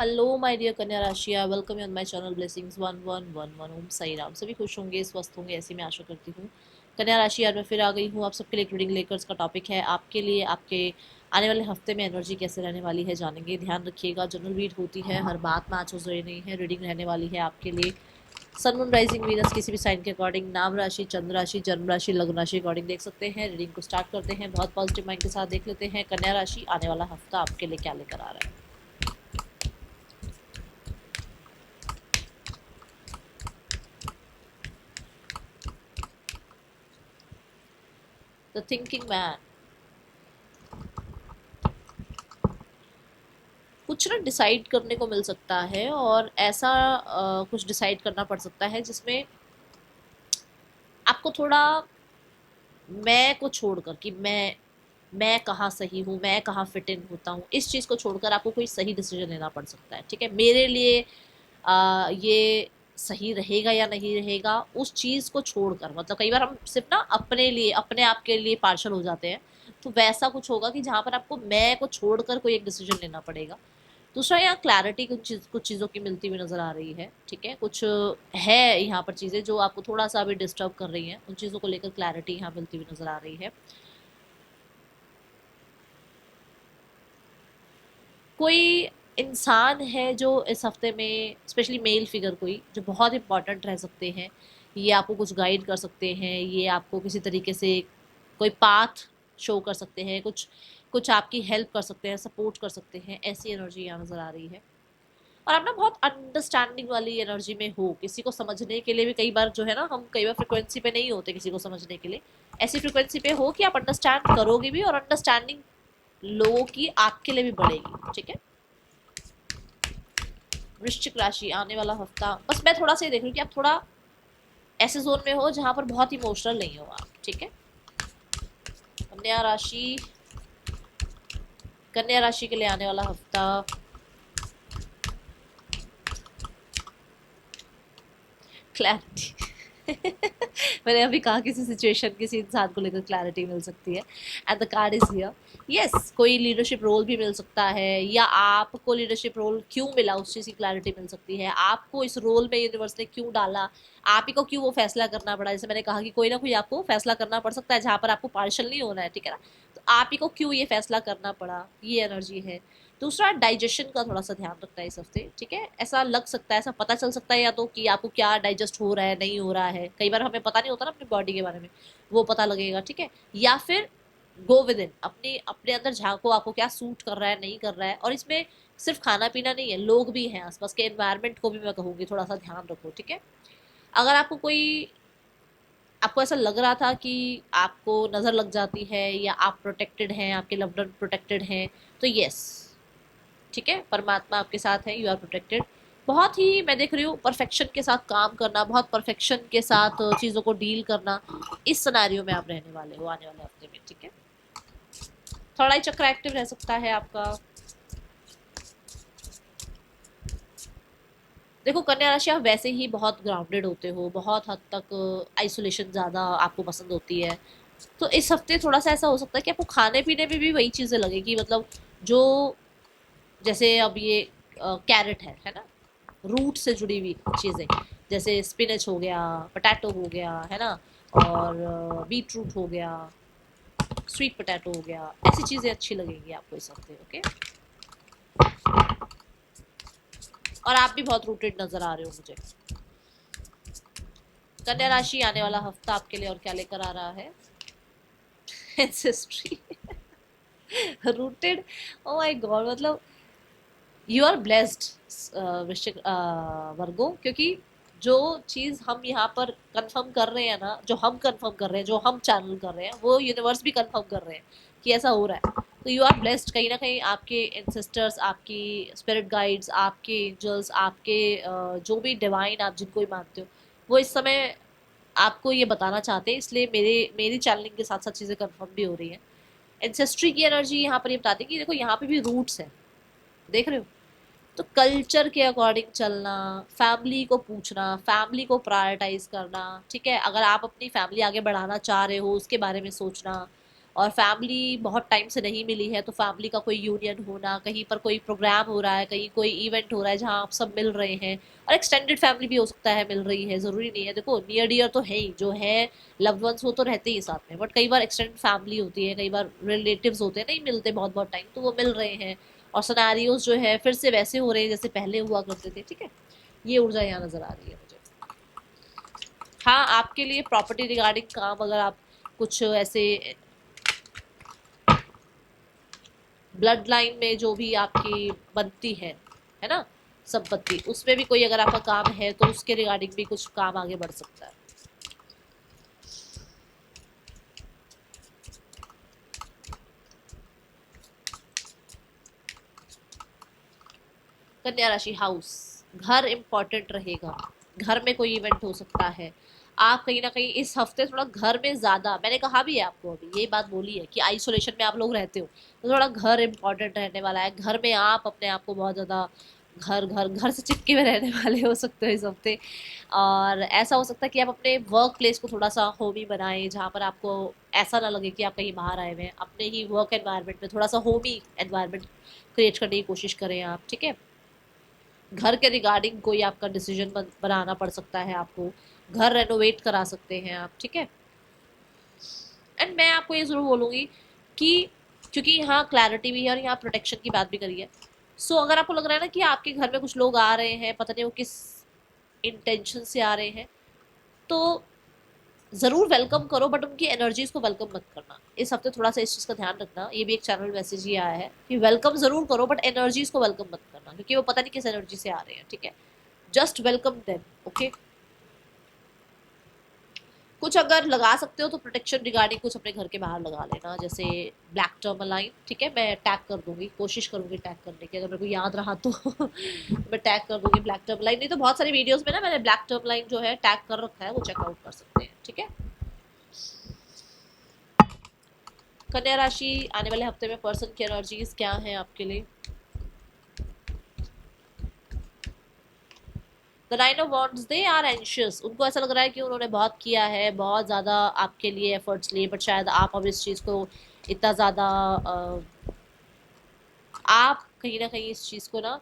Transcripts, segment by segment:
Hello my dear कन्या राशिया, welcome you on my channel blessings 1111। Om Sai Ram. सभी खुश होंगे, स्वस्थ होंगे, ऐसी मैं आशा करती हूँ। कन्या राशि, आज मैं फिर आ गई हूँ आप सबके लिए एक रीडिंग लेकर। इसका टॉपिक है आपके लिए आपके आने वाले हफ्ते में एनर्जी कैसे रहने वाली है, जानेंगे। ध्यान रखिएगा, जनरल रीड होती है, हर बात मैच हो रही नहीं है। रीडिंग रहने वाली है आपके लिए सन मून राइजिंग वीनस किसी भी साइन के अकॉर्डिंग, नाम राशि, चंद्र राशि, जन्म राशि, लग्न राशि अकॉर्डिंग देख सकते हैं। रीडिंग को स्टार्ट करते हैं, बहुत पॉजिटिव माइंड के साथ देख लेते हैं कन्या राशि आने वाला हफ्ता आपके लिए क्या लेकर आ रहा है। The thinking man. कुछ ना डिसाइड करने को मिल सकता है, और ऐसा कुछ डिसाइड करना पड़ सकता है जिसमें आपको थोड़ा मैं को छोड़कर कि मैं कहाँ सही हूँ, मैं कहाँ फिट इन होता हूँ, इस चीज़ को छोड़कर आपको कोई सही डिसीजन लेना पड़ सकता है। ठीक है, मेरे लिए ये सही रहेगा या नहीं रहेगा, उस चीज़ को छोड़कर। मतलब कई बार हम सिर्फ ना अपने लिए, अपने आप के लिए पार्शल हो जाते हैं। तो वैसा कुछ होगा कि जहाँ पर आपको मैं को छोड़कर कोई एक डिसीजन लेना पड़ेगा। दूसरा, यहाँ क्लैरिटी कुछ चीज़ों की मिलती हुई नज़र आ रही है। ठीक है, कुछ है यहाँ पर चीज़ें जो आपको थोड़ा सा भी डिस्टर्ब कर रही हैं, उन चीज़ों को लेकर क्लैरिटी यहाँ मिलती हुई नज़र आ रही है। कोई इंसान है जो इस हफ्ते में, स्पेशली मेल फिगर, कोई जो बहुत इंपॉर्टेंट रह सकते हैं। ये आपको कुछ गाइड कर सकते हैं, ये आपको किसी तरीके से कोई पाथ शो कर सकते हैं, कुछ कुछ आपकी हेल्प कर सकते हैं, सपोर्ट कर सकते हैं। ऐसी एनर्जी यहाँ नज़र आ रही है। और आप ना बहुत अंडरस्टैंडिंग वाली एनर्जी में हो, किसी को समझने के लिए भी कई बार जो है ना, हम कई बार फ्रिक्वेंसी पे नहीं होते किसी को समझने के लिए। ऐसी फ्रिक्वेंसी पे हो कि आप अंडरस्टैंड करोगे भी, और अंडरस्टैंडिंग लोगों की आपके लिए भी बढ़ेगी। ठीक है। वृश्चिक राशि आने वाला हफ्ता, बस मैं थोड़ा सा ये देख रही हूँ कि आप थोड़ा ऐसे जोन में हो जहां पर बहुत इमोशनल नहीं हो आप। ठीक है। कन्या राशि, कन्या राशि के लिए आने वाला हफ्ता क्लैरिटी। मैंने अभी कहा किसी सिचुएशन, किसी इंसान को लेकर क्लैरिटी मिल सकती है। And the card is here. Yes, कोई लीडरशिप रोल भी मिल सकता है, या आपको लीडरशिप रोल क्यों मिला उस चीज़ की क्लैरिटी मिल सकती है। आपको इस रोल में यूनिवर्स ने क्यों डाला, आप ही को क्यों वो फैसला करना पड़ा। जैसे मैंने कहा कि कोई ना कोई आपको फैसला करना पड़ सकता है जहाँ पर आपको पार्शल नहीं होना है। ठीक है ना, तो आप ही को क्यों ये फैसला करना पड़ा, ये एनर्जी है। दूसरा, डाइजेशन का थोड़ा सा ध्यान रखना है इस हफ्ते। ठीक है, ऐसा लग सकता है, ऐसा पता चल सकता है या तो कि आपको क्या डाइजेस्ट हो रहा है, नहीं हो रहा है। कई बार हमें पता नहीं होता ना अपनी बॉडी के बारे में, वो पता लगेगा। ठीक है, या फिर गो विद इन, अपने अपने अंदर झांको, आपको क्या सूट कर रहा है, नहीं कर रहा है। और इसमें सिर्फ खाना पीना नहीं है, लोग भी हैं आसपास के, एनवायरनमेंट को भी मैं कहूँगी थोड़ा सा ध्यान रखो। ठीक है, अगर आपको कोई, आपको ऐसा लग रहा था कि आपको नज़र लग जाती है, या आप प्रोटेक्टेड हैं, आपके लव्ड वन प्रोटेक्टेड हैं, तो यस, ठीक है, परमात्मा आपके साथ है, यू आर प्रोटेक्टेड। बहुत ही मैं देख रही हूँ परफेक्शन के साथ काम करना, बहुत परफेक्शन के साथ चीज़ों को डील करना, इस सिनेरियो में आप रहने वाले हो आने वाले हफ्ते में। ठीक है, थोड़ा ही चक्र एक्टिव रह सकता है आपका। देखो कन्या राशि, आप वैसे ही बहुत ग्राउंडेड होते हो, बहुत हद तक आइसोलेशन ज़्यादा आपको पसंद होती है। तो इस हफ्ते थोड़ा सा ऐसा हो सकता है कि आपको खाने पीने में भी वही चीज़ें लगेगी। मतलब जो, जैसे अब ये कैरेट है ना, रूट से जुड़ी हुई चीज़ें, जैसे स्पिनच हो गया, पटैटो हो गया, है ना, और बीट रूट हो गया, स्वीट पोटैटो हो गया, ऐसी चीज़ें अच्छी लगेंगी आपको इस हफ्ते। ओके, और आप भी बहुत रूटेड नज़र आ रहे हो मुझे। कन्या राशि आने वाला हफ्ता आपके लिए और क्या लेकर आ रहा है। Ancestry. Rooted, oh my God, मतलब यू आर ब्लेस्ड वृश्चिक वर्गो, क्योंकि जो चीज़ हम यहाँ पर कंफर्म कर रहे हैं ना, जो हम कंफर्म कर रहे हैं, जो हम चैनल कर रहे हैं, वो यूनिवर्स भी कंफर्म कर रहे हैं कि ऐसा हो रहा है। तो यू आर ब्लेस्ड, कहीं ना कहीं आपके एंसेस्टर्स, आपकी स्पिरिट गाइड्स, आपके एंजल्स, आपके जो भी डिवाइन आप जिनको भी मानते हो, वो इस समय आपको ये बताना चाहते हैं। इसलिए मेरी चैनलिंग के साथ साथ चीज़ें कंफर्म भी हो रही हैं। एंसेस्ट्री की एनर्जी यहाँ पर ये बताती है कि देखो यहाँ पे भी रूट्स हैं, देख रहे हो। तो कल्चर के अकॉर्डिंग चलना, फैमिली को पूछना, फैमिली को प्रायोरिटाइज करना। ठीक है, अगर आप अपनी फैमिली आगे बढ़ाना चाह रहे हो, उसके बारे में सोचना, और फैमिली बहुत टाइम से नहीं मिली है, तो फैमिली का कोई यूनियन होना, कहीं पर कोई प्रोग्राम हो रहा है, कहीं कोई इवेंट हो रहा है जहाँ आप सब मिल रहे हैं, और एक्सटेंडेड फैमिली भी हो सकता है मिल रही है, ज़रूरी नहीं है। देखो नियर डियर तो है ही, जो है लव्ड वंस वो तो रहते ही साथ में, बट कई बार एक्सटेंडेड फैमिली होती है, कई बार रिलेटिव्स होते हैं नहीं मिलते बहुत बहुत टाइम, तो वो मिल रहे हैं और सिनेरियोज जो है फिर से वैसे हो रहे हैं जैसे पहले हुआ करते थे। ठीक है, ये ऊर्जा यहाँ नज़र आ रही है मुझे। हाँ, आपके लिए प्रॉपर्टी रिगार्डिंग काम, अगर आप कुछ ऐसे ब्लड लाइन में जो भी आपकी बनती है ना, संपत्ति, उसमें भी कोई अगर आपका काम है तो उसके रिगार्डिंग भी कुछ काम आगे बढ़ सकता है। कन्या राशि, हाउस, घर इंपॉर्टेंट रहेगा, घर में कोई इवेंट हो सकता है। आप कहीं ना कहीं इस हफ्ते थोड़ा घर में ज्यादा, मैंने कहा भी है आपको अभी ये बात बोली है कि आइसोलेशन में आप लोग रहते हो, तो थोड़ा घर इंपॉर्टेंट रहने वाला है। घर में आप अपने आप को बहुत ज्यादा घर घर घर से चिपके हुए रहने वाले हो सकते हो इस हफ्ते। और ऐसा हो सकता है कि आप अपने वर्क प्लेस को थोड़ा सा होमी बनाएं, जहाँ पर आपको ऐसा ना लगे कि आप कहीं बाहर आए हुए हैं। अपने ही वर्क एनवायरनमेंट में थोड़ा सा होमी एनवायरनमेंट क्रिएट करने की कोशिश करें आप। ठीक है, घर के रिगार्डिंग कोई आपका डिसीजन बनाना पड़ सकता है आपको, घर रेनोवेट करा सकते हैं आप। ठीक है, एंड मैं आपको ये ज़रूर बोलूँगी कि क्योंकि यहाँ क्लैरिटी भी है और यहाँ प्रोटेक्शन की बात भी करी है, सो अगर आपको लग रहा है ना कि आपके घर में कुछ लोग आ रहे हैं, पता नहीं वो किस इंटेंशन से आ रहे हैं, तो ज़रूर वेलकम करो, बट उनकी एनर्जीज को वेलकम मत करना इस हफ्ते। थोड़ा सा इस चीज़ का ध्यान रखना, ये भी एक चैनल मैसेज ही आया है कि वेलकम ज़रूर करो बट एनर्जीज को वेलकम मत करना, क्योंकि वो पता नहीं किस एनर्जी से आ रहे हैं। ठीक है, जस्ट वेलकम देम। ओके, कुछ अगर लगा सकते हो तो प्रोटेक्शन रिगार्डिंग कुछ अपने घर के बाहर लगा लेना, जैसे ब्लैक टर्मलाइन। ठीक है, मैं टैग कर दूंगी, कोशिश करूंगी टैग करने की, अगर मेरे को याद रहा तो मैं टैग कर दूंगी ब्लैक टर्मलाइन। नहीं तो बहुत सारी वीडियोस में ना मैंने ब्लैक टर्मलाइन जो है टैग कर रखा है, वो चेकआउट कर सकते हैं। ठीक है, कन्या राशि, आने वाले हफ्ते में पर्सन की एनर्जीज क्या है आपके लिए। The nine of wands, they are anxious, उनको ऐसा लग रहा है कि उन्होंने बहुत किया है, बहुत ज़्यादा आपके लिए एफर्ट्स लिए, बट शायद आप अब इस चीज़ को इतना ज़्यादा आप कहीं ना कहीं इस चीज़ को ना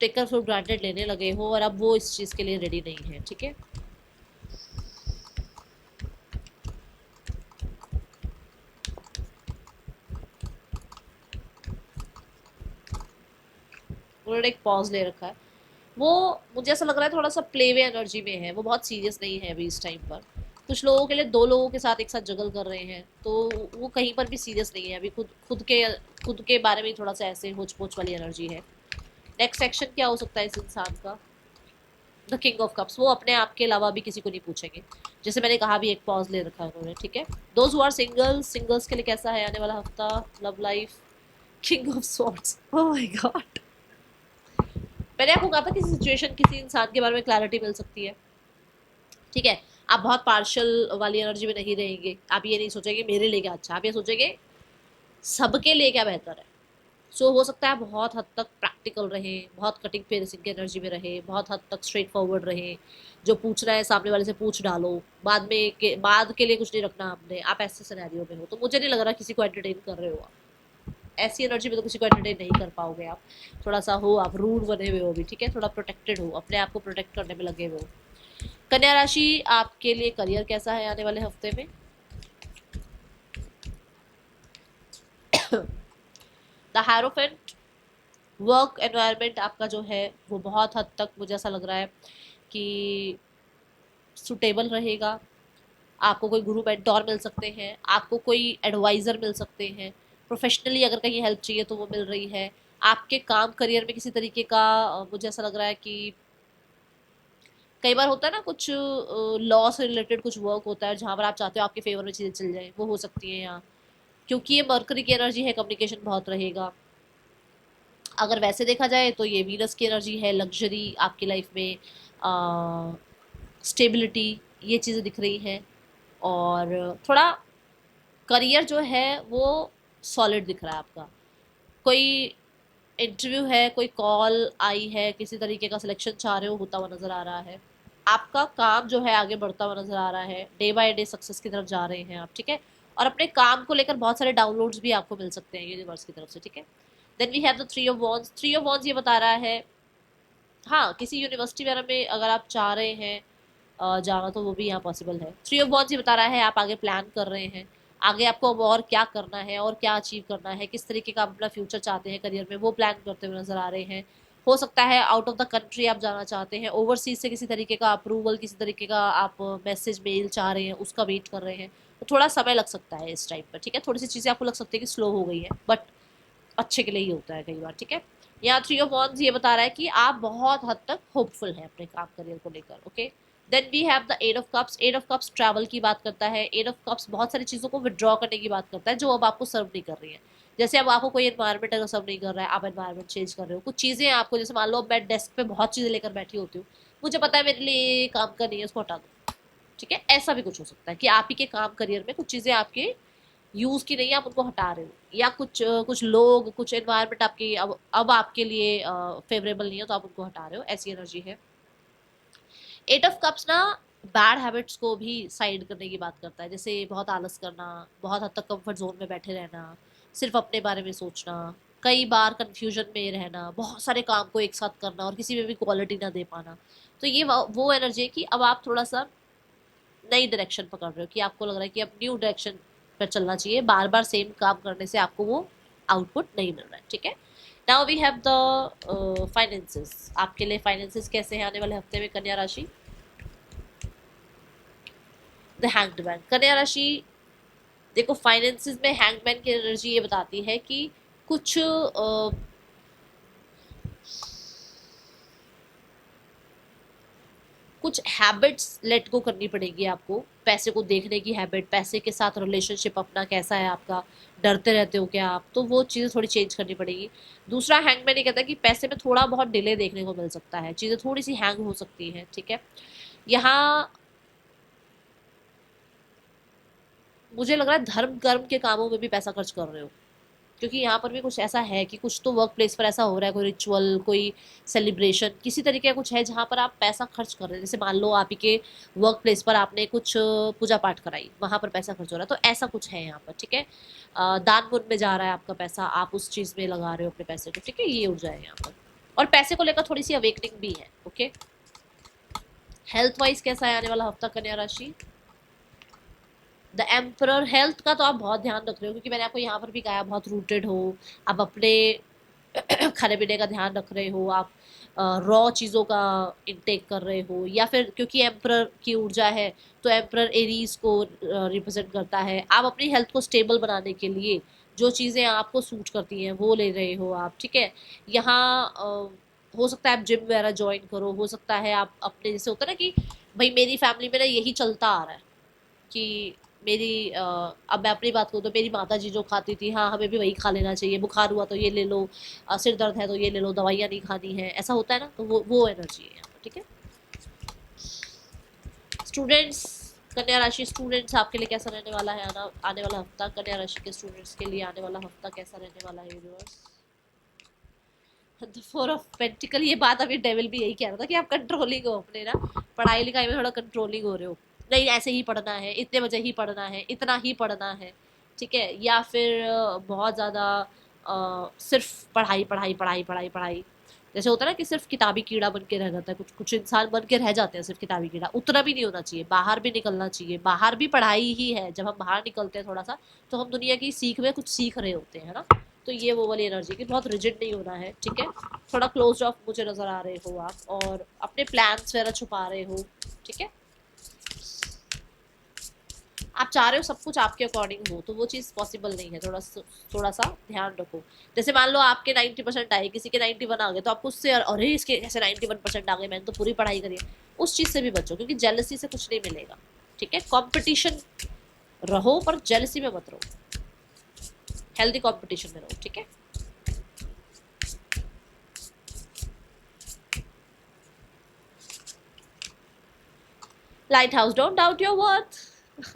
टेकर फॉर ग्रांटेड लेने लगे हो, और अब वो इस चीज़ के लिए रेडी नहीं है। ठीक है, उन्होंने एक पॉज ले रखा है। वो, मुझे ऐसा लग रहा है थोड़ा सा प्लेवे एनर्जी में है, वो बहुत सीरियस नहीं है अभी इस टाइम पर। कुछ लोगों के लिए दो लोगों के साथ एक साथ जगल कर रहे हैं, तो वो कहीं पर भी सीरियस नहीं है अभी। खुद के बारे में थोड़ा सा ऐसे होच पोच वाली एनर्जी है। नेक्स्ट एक्शन क्या हो सकता है इस इंसान का। द किंग ऑफ कप्स, वो अपने आप के अलावा भी किसी को नहीं पूछेंगे, जैसे मैंने कहा भी एक पॉज ले रखा है उन्होंने। ठीक है, those who are singles, singles के लिए कैसा है आने वाला हफ्ता, love life. King of swords, oh my God, मैंने आपको कहा था किसी सिचुएशन, किसी इंसान के बारे में क्लैरिटी मिल सकती है। ठीक है, आप बहुत पार्शल वाली एनर्जी में नहीं रहेंगे, आप ये नहीं सोचेंगे मेरे लिए क्या अच्छा, आप ये सोचेंगे सबके लिए क्या बेहतर है। सो हो सकता है बहुत हद तक प्रैक्टिकल रहे, बहुत कटिंग पेरेसिंग की एनर्जी में रहे, बहुत हद तक स्ट्रेट फॉरवर्ड रहे, जो पूछना है सामने वाले से पूछ डालो, बाद के लिए कुछ नहीं रखना आपने, आप ऐसे सिनेरियो में हो तो मुझे नहीं लग रहा किसी को एंटरटेन कर रहे हो आप। ऐसी एनर्जी में तो किसी को एंटरटेन नहीं कर पाओगे आप। थोड़ा सा हो आप रूड बने हुए हो भी। ठीक है, थोड़ा प्रोटेक्टेड हो, अपने आप को प्रोटेक्ट करने में लगे हुए हो। कन्या राशि, आपके लिए करियर कैसा है आने वाले हफ्ते में। द हैरोफेंट, वर्क एनवायरनमेंट आपका जो है वो बहुत हद तक मुझे ऐसा लग रहा है कि सुटेबल रहेगा। आपको कोई गुरु मेंटोर मिल सकते हैं, आपको कोई एडवाइज़र मिल सकते हैं, प्रोफेशनली अगर कहीं हेल्प चाहिए तो वो मिल रही है। आपके काम करियर में किसी तरीके का मुझे ऐसा लग रहा है कि कई बार होता है ना कुछ लॉ से रिलेटेड कुछ वर्क होता है जहाँ पर आप चाहते हो आपके फेवर में चीज़ें चल जाए, वो हो सकती है यहाँ, क्योंकि ये मरकरी की एनर्जी है, कम्युनिकेशन बहुत रहेगा। अगर वैसे देखा जाए तो ये वीनस की एनर्जी है, लग्जरी आपकी लाइफ में, स्टेबिलिटी, ये चीज़ें दिख रही हैं। और थोड़ा करियर जो है वो सॉलिड दिख रहा है आपका। कोई इंटरव्यू है, कोई कॉल आई है, किसी तरीके का सिलेक्शन चाह रहे हो, होता हुआ नज़र आ रहा है। आपका काम जो है आगे बढ़ता हुआ नज़र आ रहा है, डे बाय डे सक्सेस की तरफ जा रहे हैं आप। ठीक है, और अपने काम को लेकर बहुत सारे डाउनलोड्स भी आपको मिल सकते हैं यूनिवर्स की तरफ से, ठीक है। Then we have the three of wands. Three of wands ये बता रहा है, हाँ, किसी यूनिवर्सिटी वगैरह में अगर आप चाह रहे हैं जाना तो वो भी यहाँ पॉसिबल है। थ्री ऑफ वॉन्ड्स ये बता रहा है आप आगे प्लान कर रहे हैं, आगे आपको अब और क्या करना है और क्या अचीव करना है, किस तरीके का आप अपना फ्यूचर चाहते हैं करियर में, वो प्लान करते हुए नजर आ रहे हैं। हो सकता है आउट ऑफ द कंट्री आप जाना चाहते हैं, ओवरसीज से किसी तरीके का अप्रूवल, किसी तरीके का आप मैसेज मेल चाह रहे हैं, उसका वेट कर रहे हैं, तो थोड़ा समय लग सकता है इस टाइप पर, ठीक है। थोड़ी सी चीज़ें आपको लग सकती है कि स्लो हो गई है, बट अच्छे के लिए ही होता है कई बार, ठीक है। यहाँ थ्री ऑफ वॉन्ड्स ये बता रहा है कि आप बहुत हद तक होपफुल हैं अपने काम करियर को लेकर, okay. Then we have the eight of cups. Eight of cups travel की बात करता है। एट ऑफ कप्स बहुत सारी चीज़ों को विड्रॉ करने की बात करता है जो अब आपको सर्व नहीं कर रही है। जैसे अब आपको कोई एनवायरमेंट अगर सर्व नहीं कर रहा है, आप एनवायरमेंट चेंज कर रहे हो, कुछ चीज़ें आपको, जैसे मान लो मैं डेस्क पे बहुत चीज़ें लेकर बैठी होती हूँ, मुझे पता है मेरे लिए ये काम का नहीं है, उसको हटा दो, ठीक है। ऐसा भी कुछ हो सकता है कि आप ही के काम करियर में कुछ चीज़ें आपके यूज की नहीं है, आप उनको हटा रहे हो, या कुछ लोग, कुछ एनवायरनमेंट आपकी अब आपके लिए फेवरेबल नहीं है, तो आप उनको हटा रहे हो, ऐसी एनर्जी है। एट ऑफ कप्स ना बैड हैबिट्स को भी साइड करने की बात करता है, जैसे बहुत आलस करना, बहुत हद तक कंफर्ट जोन में बैठे रहना, सिर्फ अपने बारे में सोचना, कई बार कंफ्यूजन में रहना, बहुत सारे काम को एक साथ करना और किसी में भी क्वालिटी ना दे पाना। तो ये वो एनर्जी है कि अब आप थोड़ा सा नई डायरेक्शन पकड़ रहे हो, कि आपको लग रहा है कि अब न्यू डायरेक्शन पर चलना चाहिए, बार बार सेम काम करने से आपको वो आउटपुट नहीं मिल रहा है, ठीक है। Now we have the finances. आपके लिए फाइनेंसेस कैसे हैं आने वाले हफ्ते में, कन्या राशि? The hanged man. कन्या राशि, देखो फाइनेंसेस में हैंगमैन की एनर्जी ये बताती है कि कुछ कुछ हैबिट्स लेट गो करनी पड़ेगी आपको। पैसे को देखने की हैबिट, पैसे के साथ रिलेशनशिप अपना कैसा है आपका, डरते रहते हो क्या आप, तो वो चीज़ें थोड़ी चेंज करनी पड़ेगी। दूसरा हैंगमैन ये कहता है कि पैसे में थोड़ा बहुत डिले देखने को मिल सकता है, चीज़ें थोड़ी सी हैंग हो सकती हैं, ठीक है। यहाँ मुझे लग रहा है धर्म कर्म के कामों में भी पैसा खर्च कर रहे हो, क्योंकि यहाँ पर भी कुछ ऐसा है कि कुछ तो वर्क प्लेस पर ऐसा हो रहा है, कोई रिचुअल, कोई सेलिब्रेशन, किसी तरीके का कुछ है जहाँ पर आप पैसा खर्च कर रहे हैं। जैसे मान लो आप ही के वर्क प्लेस पर आपने कुछ पूजा पाठ कराई, वहाँ पर पैसा खर्च हो रहा है, तो ऐसा कुछ है यहाँ पर, ठीक है। दान पुण्य में जा रहा है आपका पैसा, आप उस चीज़ में लगा रहे हो अपने पैसे को, ठीक है, ये ऊर्जा है यहाँ पर। और पैसे को लेकर थोड़ी सी अवेकनिंग भी है, ओके। हेल्थ वाइज कैसा है आने वाला हफ्ता कन्या राशि? The emperor. हेल्थ का तो आप बहुत ध्यान रख रहे हो, क्योंकि मैंने आपको यहाँ पर भी कहा बहुत रूटेड हो, आप अपने खाने पीने का ध्यान रख रहे हो, आप रॉ चीज़ों का इंटेक कर रहे हो, या फिर क्योंकि एम्परर की ऊर्जा है तो एम्परर एरीज को रिप्रेजेंट करता है, आप अपनी हेल्थ को स्टेबल बनाने के लिए जो चीज़ें आपको सूट करती हैं वो ले रहे हो आप, ठीक है। यहाँ हो सकता है आप जिम वगैरह ज्वाइन करो, हो सकता है आप अपने, जैसे होता है ना कि भाई मेरी फैमिली में ना यही चलता आ रहा है कि मेरी अब मैं अपनी बात करूँ तो मेरी माता जी जो खाती थी, हाँ हमें भी वही खा लेना चाहिए, बुखार हुआ तो ये ले लो, सिर दर्द है तो ये ले लो, दवाइयाँ नहीं खानी है, ऐसा होता है ना, तो वो एनर्जी है यहाँ पर, ठीक है। स्टूडेंट्स, कन्या राशि स्टूडेंट्स आपके लिए कैसा रहने वाला है आने वाला हफ्ता? कन्या राशि के स्टूडेंट्स के लिए आने वाला हफ्ता कैसा रहने वाला है universe? The four of pentacle. ये बात अभी डेविल भी यही कह रहा था कि आप कंट्रोलिंग हो अपने ना, पढ़ाई लिखाई में थोड़ा कंट्रोलिंग हो रहे हो, नहीं ऐसे ही पढ़ना है, इतने बजे ही पढ़ना है, इतना ही पढ़ना है, ठीक है। या फिर बहुत ज़्यादा सिर्फ पढ़ाई पढ़ाई पढ़ाई पढ़ाई पढ़ाई, जैसे होता है ना कि सिर्फ किताबी कीड़ा बन के रह जाता है, कुछ कुछ इंसान बन के रह जाते हैं सिर्फ किताबी कीड़ा, उतना भी नहीं होना चाहिए, बाहर भी निकलना चाहिए, बाहर भी पढ़ाई ही है, जब हम बाहर निकलते हैं थोड़ा सा तो हम दुनिया की सीख में कुछ सीख रहे होते हैं ना। तो ये वो वाली एनर्जी कि बहुत रिजिड नहीं होना है, ठीक है। थोड़ा क्लोज ऑफ मुझे नजर आ रहे हो आप, और अपने प्लान्स वगैरह छुपा रहे हो, ठीक है। आप चाह रहे हो सब कुछ आपके अकॉर्डिंग हो, तो वो चीज़ पॉसिबल नहीं है, थोड़ा सा ध्यान रखो। जैसे मान लो आपके 90% आए, किसी के 91 आ गए, तो आपको उससे अरे इसके ऐसे 91% आ गए, मैंने तो पूरी पढ़ाई करी है, उस चीज़ से भी बचो, क्योंकि जेलसी से कुछ नहीं मिलेगा, ठीक है। कॉम्पिटिशन रहो पर जेलसी में मत रहो, हेल्दी कॉम्पिटिशन में रहो, ठीक है। Light house, don't doubt your worth.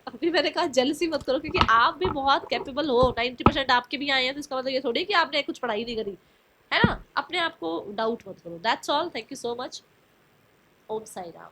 अभी मैंने कहा जेलसी मत करो, क्योंकि आप भी बहुत कैपेबल हो, 90% आपके भी आए हैं, तो इसका मतलब ये थोड़ी कि आपने कुछ पढ़ाई नहीं करी है ना। अपने आप को डाउट मत करो, that's all. Thank you so much. Om Sai Ram.